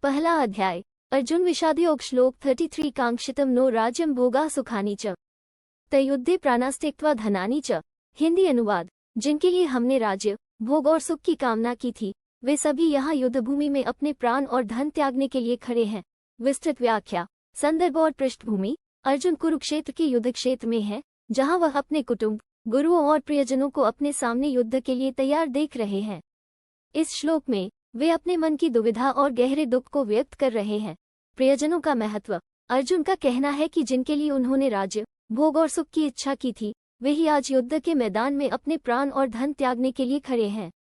पहला अध्याय। अर्जुन विषादयोग श्लोक 33 कांक्षितम नो राज्यम भोगा सुखानी च तयुद्धे प्राणास्त्यक्त्वा धनानि च। हिंदी अनुवाद। जिनके लिए हमने राज्य, भोग और सुख की कामना की थी, वे सभी यहाँ युद्ध भूमि में अपने प्राण और धन त्यागने के लिए खड़े हैं। विस्तृत व्याख्या। संदर्भ और पृष्ठभूमि। अर्जुन कुरुक्षेत्र के युद्ध क्षेत्र में है, जहाँ वह अपने कुटुंब, गुरुओं और प्रियजनों को अपने सामने युद्ध के लिए तैयार देख रहे हैं। इस श्लोक में वे अपने मन की दुविधा और गहरे दुख को व्यक्त कर रहे हैं। प्रियजनों का महत्व। अर्जुन का कहना है कि जिनके लिए उन्होंने राज्य, भोग और सुख की इच्छा की थी, वे ही आज युद्ध के मैदान में अपने प्राण और धन त्यागने के लिए खड़े हैं।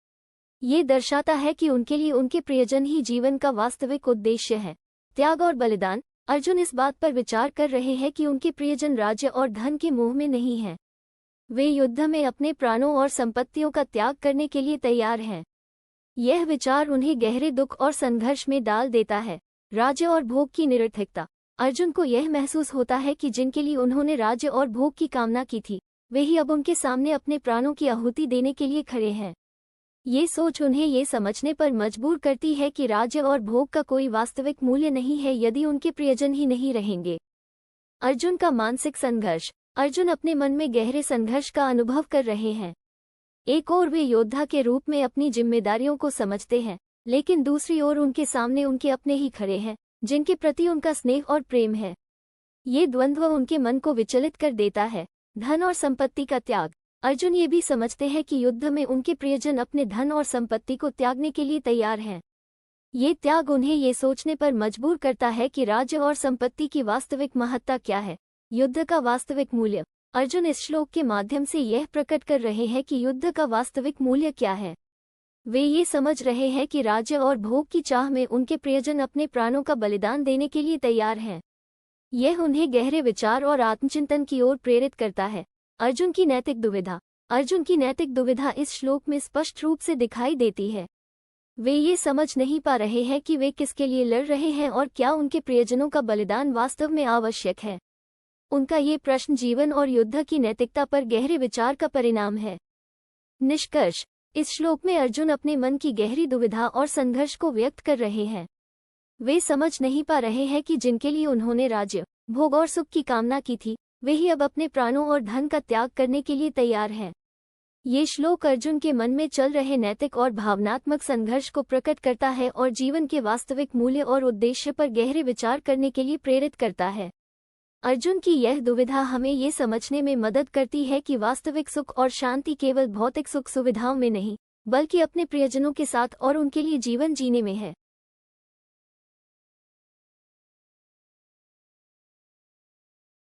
ये दर्शाता है कि उनके लिए उनके प्रियजन ही जीवन का वास्तविक उद्देश्य है। त्याग और बलिदान। अर्जुन इस बात पर विचार कर रहे हैं कि उनके प्रियजन राज्य और धन के मोह में नहीं हैं। वे युद्ध में अपने प्राणों और संपत्तियों का त्याग करने के लिए तैयार हैं। यह विचार उन्हें गहरे दुख और संघर्ष में डाल देता है। राज्य और भोग की निरर्थकता। अर्जुन को यह महसूस होता है कि जिनके लिए उन्होंने राज्य और भोग की कामना की थी, वे ही अब उनके सामने अपने प्राणों की आहुति देने के लिए खड़े हैं। ये सोच उन्हें ये समझने पर मजबूर करती है कि राज्य और भोग का कोई वास्तविक मूल्य नहीं है यदि उनके प्रियजन ही नहीं रहेंगे। अर्जुन का मानसिक संघर्ष। अर्जुन अपने मन में गहरे संघर्ष का अनुभव कर रहे हैं। एक ओर वे योद्धा के रूप में अपनी जिम्मेदारियों को समझते हैं, लेकिन दूसरी ओर उनके सामने उनके अपने ही खड़े हैं, जिनके प्रति उनका स्नेह और प्रेम है। ये द्वंद्व उनके मन को विचलित कर देता है। धन और संपत्ति का त्याग। अर्जुन ये भी समझते हैं कि युद्ध में उनके प्रियजन अपने धन और संपत्ति को त्यागने के लिए तैयार हैं। ये त्याग उन्हें ये सोचने पर मजबूर करता है कि राज्य और संपत्ति की वास्तविक महत्ता क्या है, युद्ध का वास्तविक मूल्य। अर्जुन इस श्लोक के माध्यम से यह प्रकट कर रहे हैं कि युद्ध का वास्तविक मूल्य क्या है। वे ये समझ रहे हैं कि राज्य और भोग की चाह में उनके प्रियजन अपने प्राणों का बलिदान देने के लिए तैयार हैं। यह उन्हें गहरे विचार और आत्मचिंतन की ओर प्रेरित करता है। अर्जुन की नैतिक दुविधा। अर्जुन की नैतिक दुविधा इस श्लोक में स्पष्ट रूप से दिखाई देती है। वे ये समझ नहीं पा रहे हैं कि वे किसके लिए लड़ रहे हैं और क्या उनके प्रियजनों का बलिदान वास्तव में आवश्यक है। उनका ये प्रश्न जीवन और युद्ध की नैतिकता पर गहरे विचार का परिणाम है। निष्कर्ष। इस श्लोक में अर्जुन अपने मन की गहरी दुविधा और संघर्ष को व्यक्त कर रहे हैं। वे समझ नहीं पा रहे हैं कि जिनके लिए उन्होंने राज्य, भोग और सुख की कामना की थी, वे ही अब अपने प्राणों और धन का त्याग करने के लिए तैयार हैं। ये श्लोक अर्जुन के मन में चल रहे नैतिक और भावनात्मक संघर्ष को प्रकट करता है और जीवन के वास्तविक मूल्य और उद्देश्य पर गहरे विचार करने के लिए प्रेरित करता है। अर्जुन की यह दुविधा हमें ये समझने में मदद करती है कि वास्तविक सुख और शांति केवल भौतिक सुख सुविधाओं में नहीं, बल्कि अपने प्रियजनों के साथ और उनके लिए जीवन जीने में है।